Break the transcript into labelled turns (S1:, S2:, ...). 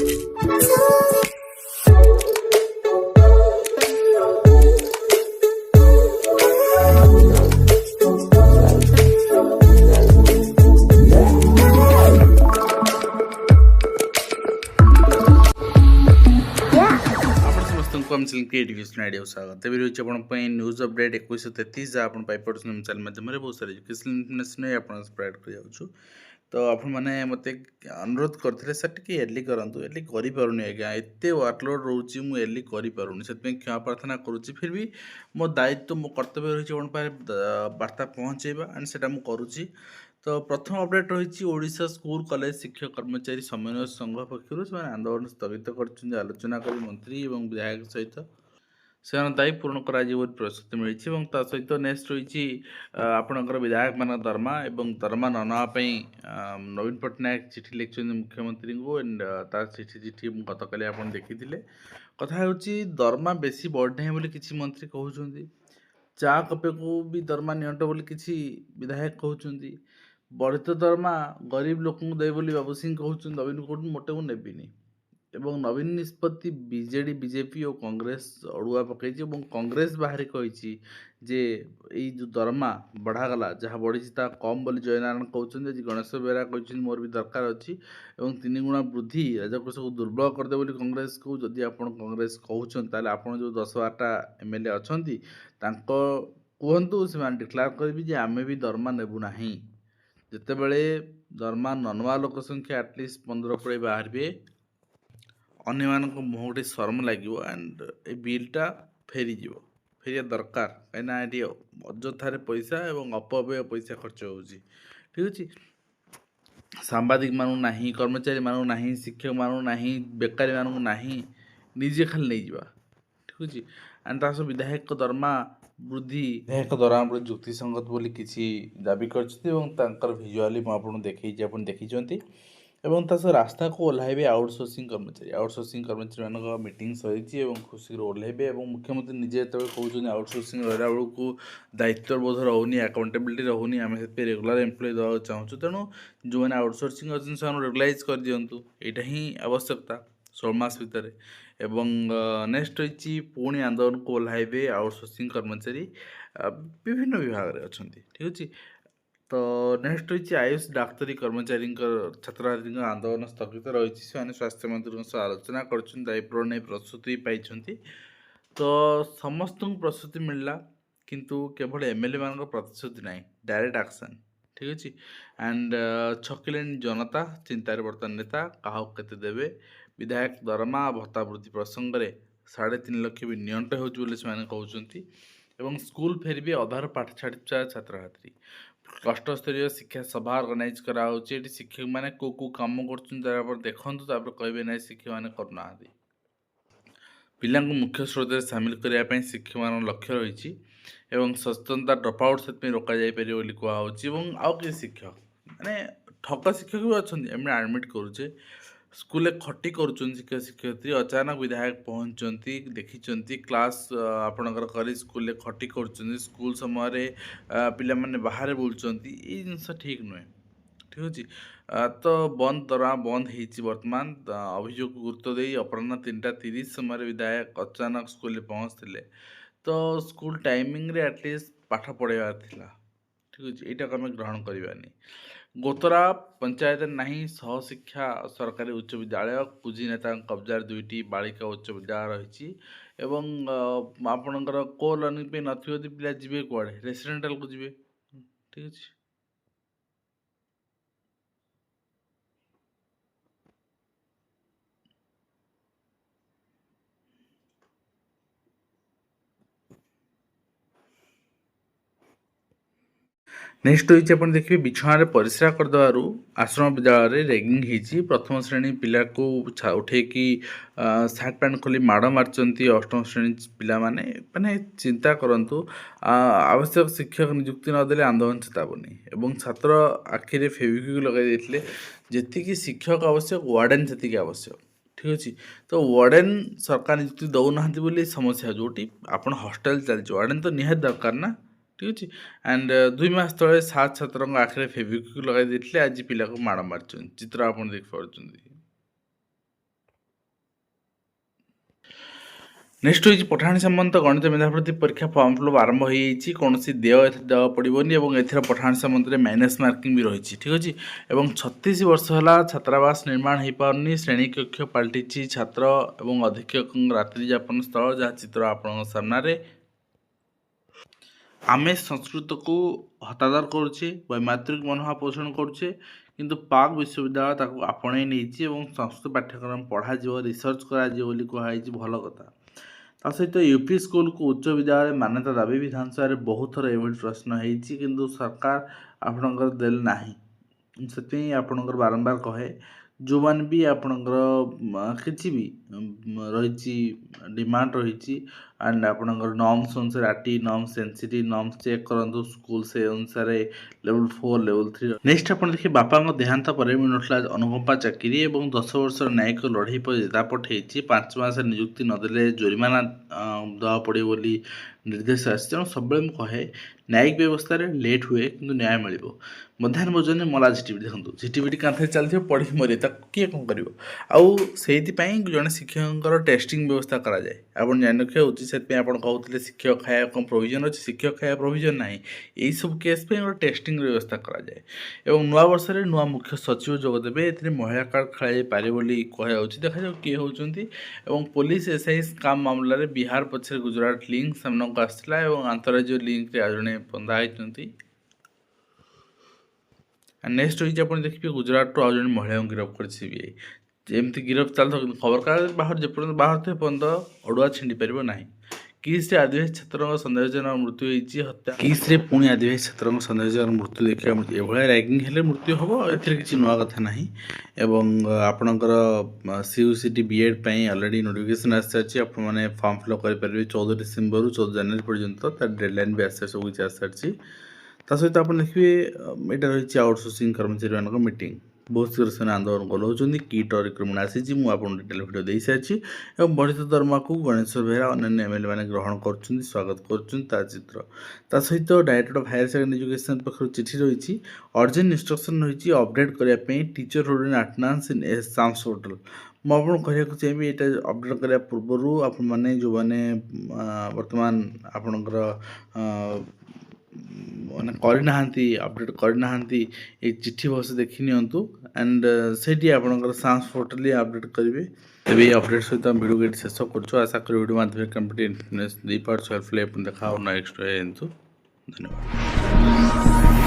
S1: Creative स्वागत तेज रही है न्यूज अपडेट 2133 जहाँ आप चैनल माध्यम बहुत सारे एजुकेशनल इनफर्मेशन आप स्प्रेड कर तो आपने मत अनुरोध करते सर टी एर्ली करूँ एर्ली करें आज्ञा एत वर्कलोड रोच मुझे एर्ली करें से क्षमा प्रार्थना करुच्ची फिर भी मो दायित्व मो कर्तव्य रही वार्ता पहुँचेगा एंड से करुच्ची। तो प्रथम अपडेट रही ओडिशा स्कूल कॉलेज शिक्षक कर्मचारी समन्वय संघ पक्षर से आंदोलन स्थगित कर आलोचना कर मंत्री और विधायक सहित से दायी पूर्ण कर प्रतिश्रुति मिली सहित नेक्स्ट रही आपणकर विधायक मान दरमा और दरमा न नापी नवीन पट्टनायक चिठी लिखिं मुख्यमंत्री को एंड तार चिठी गत काली आप देखी कथा हूँ दरमा बेसी बढ़ना बोली किसी मंत्री कहते चा कपे को भी दरमा नियंट बोली किसी विधायक कहते बढ़ित दरमा गरीब लोक दे बोली बाबू सिंह कहते नवीन को मोटे को नेबिनी एवं नवीन निष्पत्ति बीजेडी बीजेपी और कांग्रेस अड़ुआ पकई कांग्रेस बाहर कही जे जो दरमा बढ़ागला जहाँ बढ़ी कम बोली जयनारायण कहते गणेश बेहरा कहते मोर भी दरकार अच्छी और 3 गुणा वृद्धि राजकोष को दुर्बल करदे बोली कांग्रेस को जदि आप कांग्रेस कहते आप जो 10-12टा एमएलए अच्छा कहतु से डिक्लेयर करेंगे आमे भी दरमा नेबू ना जितेबले दरमा ननवा लोक संख्या एटलिस्ट 15-20 बाहर अन्य मुह गोटे शर्म लगे एंड ए बिलटा फेरीज फेरिया दरकार कहीं अଯଥାରେ पैसा और अपव्यय पैसा खर्च हो ठीक अच्छे सांबादिक मानू ना कर्मचारी मानू ना शिक्षक मानू ना बेकारी मानू ना निजे खाली नहीं जा ठीक अच्छे एंड तास विधायक दरमा वृद्धि विधायक दरमा वृद्धि जुक्ति संगत बोली किसी दाबी कर भिजुआली मुझे देखी आप देखी एवं तास रास्ता को ओह्लैबे आउटसोर्सिंग कर्मचारी मान मीटिंग सही खुशी ओह्लैबे और मुख्यमंत्री निजे जो कहते आउटसोर्सिंग रहा बेलू दायित्वबोध रोनी अकाउंटेबिलिटी रोनी आम से रेगुलर एम्प्लॉय देवा चाहूँ तेणु जो मैंने आउटसोर्सिंग अच्छे से रेगुलाइज कर दिंतु यहाँ ही आवश्यकता 16 मास भितर एवं नेक्स्ट रही पुणी आंदोलन को ओह्लैबे आउटसोर्सिंग कर्मचारी विभिन्न विभाग में अच्छा ठीक अच्छे। तो नेक्स्ट रही आयुष डाक्तरी कर्मचारी छात्री आंदोलन स्थगित रही से स्वास्थ्य मंत्री आलोचना कर दायित्व नहीं प्रस्तुति पाई तो समस्त को प्रस्तुति मिलला किंतु केवल एमएलए मान प्रतिश्रुति ना डायरेक्ट एक्शन ठीक अच्छे एंड छकिले जनता चिंतार बर्तमान नेता क्या केते देवे विधायक दरमा भत्ता वृद्धि प्रसंग में 3.5 लाख भी नियंट होती स्कूल फेर भी अधार पाठ छाड़ छात्र छात्री क्लस्टर शिक्षा सभा अर्गानाइज कराई शिक्षक मैंने को कम कर देखूँ कहे ना शिक्षक मैंने करना पिला मुख्य स्रोत सामिल करने शिक्षक मान लक्ष्य रही सचेतनता ड्रप आउट से रोक जापर आउ कि शिक्षक मैंने ठक शिक्षक भी अच्छा आम आडमिट करुचे स्कूल खटी कर शिक्षक शिक्षयित्री अचानक विधायक पहुँचती देखी क्लास आपणकर कर स्कूल खटी कर स्कूल समय पिला माने बाहर बुलूँ ये जिनस ठीक नुहे ठीक अच्छे तो बंद दरमा बंद होर्तमान अभियोग गुरुत्व दे अपराह 3:30 समय विधायक अचानक स्कूल पहुँचते तो स्कूल टाइमिंग रे एटलिस्ट पाठ पढ़ाइबार थिला ठीक अच्छे यहाँ आम ग्रहण करवानी गोतरा पंचायत नहीं सहशिक्षा सरकारी उच्च विद्यालय कुजी नेता कब्जार 2टी बालिका उच्च विद्यालय रही आपणकर को लर्निंग पे नथी पिला जी कड़े रेसीडेटाल को जी ठीक अच्छे। नेक्स्ट रही आप देखिए बिछाण परिश्रा करदेवु आश्रम विद्यालय रेगिंग होती प्रथम श्रेणी पिला को उठे सार्ट पैंट खोली माड़ मार्च अष्टम श्रेणी पिला माने चिंता करूँ आवश्यक शिक्षक नियुक्ति नदेले आंदोलन चेतावनी एवं छात्र आखिरे फेविक्विक लगे जी शिक्षक आवश्यक वार्डेन से आवश्यक ठीक अच्छे तो वार्डेन सरकार नियुक्ति दौना बोली समस्या जोटी आप हॉस्टेल चलती वार्डेन तो निहाती दरकार ना ठीक अच्छे एंड 2 मास तले 7 छात्र आखिरे फेविक्विक लगे आज पिला को माड़ मार्च चित्र आप देख पार्टी नेक्स्ट होइछि पठाणी सामंत गणित मेधावृत्ति परीक्षा फॉर्म फिलअप आरंभ हो जाइछि कोनोसी देय एथि देवा पड़िबोनी एवं एथिर पठाणी सामंत रे माइनस मार्किंग भी रहिछि ठीक अछि एवं 36 वर्ष हला छात्रावास निर्माण हेइ पारनी श्रेणी कक्ष पाल्टिछि छात्र एवं अधीक्षक रात्रि यापन स्थल जहा चित्र आपन सामना रे आमे संस्कृत को हतादर करुछे वैमात्रिक मनोभाव पोषण करुछे किंतु पाक विश्वविद्यालय ताको आपणे नेइछि एवं संस्कृत पाठ्यक्रम पढ़ा जिवो रिसर्च करा जिवो बोली कहैछि भलो कथा ता सहित यूपी स्कूल को उच्च विद्यालय मान्यता दाबी विधानसभा रे बहुत थर एभଳି प्रश्न ହେଇଛି କିନ୍ତୁ सरकार आपणकर देल नाही ସେଥିପାଇଁ ଆପଣଙ୍କର ବାରମ୍ବାର କହେ ଯେଉଁମାନେ ବି ଆପଣଙ୍କର କିଛି ବି ରହିଛି ଡିମାଣ୍ଡ ରହିଛି ଆଣ୍ଡ ଆପଣଙ୍କର ନର୍ମସ୍ ଅନୁସାରେ RT norms NCT norms check କରନ୍ତୁ ସ୍କୁଲ ସେ ଅନୁସାରେ ଲେଭେଲ୍ 4 ଲେଭେଲ୍ 3 ନେକ୍ସଟ ଆପଣ ଦେଖିବେ ବାପାଙ୍କ ଦେହାନ୍ତ ପରେ ମିଳୁନଥିଲା ଅନୁକମ୍ପା ଚାକିରି ଏବଂ 10 ବର୍ଷର ନ୍ୟାୟିକ ଲଢ଼େଇ ପରେ ଦାପଟ ହେଇଛି 5 ମାସ ନିଯୁକ୍ତି ନଦେଲେ ଜୋରିମାନା ଦେବାକୁ ପଡ଼ିବ ବୋଲି ନିର୍ଦ୍ଦେଶ ଆସିଛି ତେଣୁ ସବୁବେଳେ ମୁଁ କହେ ନ୍ୟାୟିକ ବ୍ୟବସ୍ଥାରେ ଲେଟ୍ ହୁଏ କିନ୍ତୁ ନ୍ୟାୟ ମିଳିବ ମଧ୍ୟାହ୍ନ ଭୋଜନରେ ମଲା ଝିଟିପିଟି ଦେଖନ୍ତୁ ଝିଟିପିଟି କାନ୍ଥରେ ଚାଲିଥିବ ପଢ଼ିକି ମରିବେ ତାକୁ କିଏ କ'ଣ କରିବ ଆଉ ସେଇଥିପାଇଁ ଜଣେ ଶିକ୍ଷକଙ୍କର ଟେଷ୍ଟିଂ ବ୍ୟବସ୍ଥା କରାଯାଏ ଆପଣ ଜାଣିରଖିବା ଉଚିତ ସେଥିପାଇଁ ଆପଣ କହୁଥିଲେ ଶିକ୍ଷକ ଖାଇବା କ'ଣ ପ୍ରୋଭିଜନ୍ ଅଛି ଶିକ୍ଷକ ଖାଇବା ପ୍ରୋଭିଜନ୍ ନାହିଁ ଏଇସବୁ କେସ୍ ପାଇଁ ଗୋଟେ ଟେଷ୍ଟିଂର ବ୍ୟବସ୍ଥା କରାଯାଏ ଏବଂ ନୂଆ ବର୍ଷରେ ନୂଆ ମୁଖ୍ୟ ସଚିବ ଯୋଗ ଦେବେ ଏଥିରେ ମହିଳା କାର୍ଡ଼ ଖେଳାଯାଇପାରେ ବୋଲି କୁହାଯାଉଛି ଦେଖାଯାଉ କିଏ ହେଉଛନ୍ତି ଏବଂ ପୋଲିସ ଏସ୍ଆଇ ସ୍କାମ୍ ମାମଲାରେ ବିହାର ପଛରେ ଗୁଜରାଟ ଲିଙ୍କ୍ ସାମ୍ନାକୁ ଆସିଥିଲା ଏବଂ ଆନ୍ତଃରାଜ୍ୟ ଲିଙ୍କ୍ରେ ଆଉ ଜଣେ ବନ୍ଧା ହେଇଛନ୍ତି ନେକ୍ସଟ ହୋଇଛି ଆପଣ ଦେଖିବେ ଗୁଜରାଟରୁ ଆଉ ଜଣେ ମହିଳାଙ୍କୁ ଗିରଫ କରିଛି ସିବିଆଇ ଏମିତି ଗିରଫ ଚାଲିଥିବ କିନ୍ତୁ ଖବରକାଗଜ ବାହାର ଯେପର୍ଯ୍ୟନ୍ତ ବାହାରୁଥିବ ପର୍ଯ୍ୟନ୍ତ ଅଡ଼ୁଆ ଛିଣ୍ଡି ପାରିବ ନାହିଁ କିସ୍ରେ ଆଦିବାସୀ ଛାତ୍ରଙ୍କ ସନ୍ଦେହଜନକ ମୃତ୍ୟୁ ହୋଇଛି ହତ୍ୟା କିସ୍ରେ ପୁଣି ଆଦିବାସୀ ଛାତ୍ରଙ୍କ ସନ୍ଦେହଜନକ ମୃତ୍ୟୁ ଦେଖିବାକୁ ମିଳୁଛି ଏଭଳିଆ ରାଗିଂ ହେଲେ ମୃତ୍ୟୁ ହେବ ଏଥିରେ କିଛି ନୂଆ କଥା ନାହିଁ ଏବଂ ଆପଣଙ୍କର CUCT BEd ପାଇଁ ଅଲରେଡ଼ି ନୋଟିଫିକେସନ୍ ଆସିସାରିଛି ଆପଣମାନେ ଫର୍ମ ଫିଲ୍ଅପ୍ କରିପାରିବେ 14 ଡିସେମ୍ବରରୁ 14 ଜାନୁଆରୀ ପର୍ଯ୍ୟନ୍ତ ତାର ଡେଡ଼ଲାଇନ୍ ବି ଆସିସାରିଛି ସବୁ କିଛି ଆସିସାରିଛି ତା ସହିତ ଆପଣ ଦେଖିବେ ଏଇଟା ରହିଛି ଆଉଟସୋର୍ସିଂ କର୍ମଚାରୀମାନଙ୍କ ମିଟିଂ ବହୁତ ଶୀଘ୍ର ସେମାନେ ଆନ୍ଦୋଳନ ଚଲାଉଛନ୍ତି କିଟ୍ ରିକ୍ରୁଟମେଣ୍ଟ ଆସିଛି ମୁଁ ଆପଣଙ୍କୁ ଡିଟେଲ୍ ଭିଡ଼ିଓ ଦେଇସାରିଛି ଏବଂ ବଢ଼ିତ ଦରମାକୁ ଗଣେଶ୍ୱର ବେହେରା ଅନ୍ୟାନ୍ୟ MLA ମାନେ ଗ୍ରହଣ କରୁଛନ୍ତି ସ୍ୱାଗତ କରୁଛନ୍ତି ତା ଚିତ୍ର ତା ସହିତ director of higher secondary education ପାଖରୁ ଚିଠି ରହିଛି ଅର୍ଜେଣ୍ଟ ଇନଷ୍ଟ୍ରକ୍ସନ୍ ରହିଛି ଅପଡ଼େଟ୍ କରିବା ପାଇଁ ଟିଚର ରୁଡିନ୍ ଆଟେଣ୍ଡାନ୍ସ ଇନ୍ ସାମ୍ସ ପୋର୍ଟାଲ ମୁଁ ଆପଣଙ୍କୁ କହିବାକୁ ଚାହିଁବି ଏଇଟା ଅପଡ଼େଟ୍ କରିବା ପୂର୍ବରୁ ଆପଣମାନେ ଯେଉଁମାନେ ବର୍ତ୍ତମାନ ଆପଣଙ୍କର ମାନେ କରିନାହାନ୍ତି ଅପଡ଼େଟ୍ କରିନାହାନ୍ତି ଏଇ ଚିଠି ବସ ଦେଖି ନିଅନ୍ତୁ ଆଣ୍ଡ ସେଇଠି ଆପଣଙ୍କର ସାମ୍ସ ପୋର୍ଟାଲରେ ଅପଡ଼େଟ୍ କରିବେ ତେବେ এই ଅପଡ଼େଟ୍ ସହିତ ଆମେ ଭିଡ଼ିଓ ଏଠି ଶେଷ କରୁଛୁ ଆଶା କরি ଭିଡ଼ିଓ ମାଧ୍ୟମରେ କମ୍ପ୍ଲିଟ୍ ଦେଇପାରୁଛୁ ହେଲ୍ପଫୁଲ୍ ଆପଣ ଦେଖା ନେକ୍ସଟ ଧନ୍ୟବାଦ।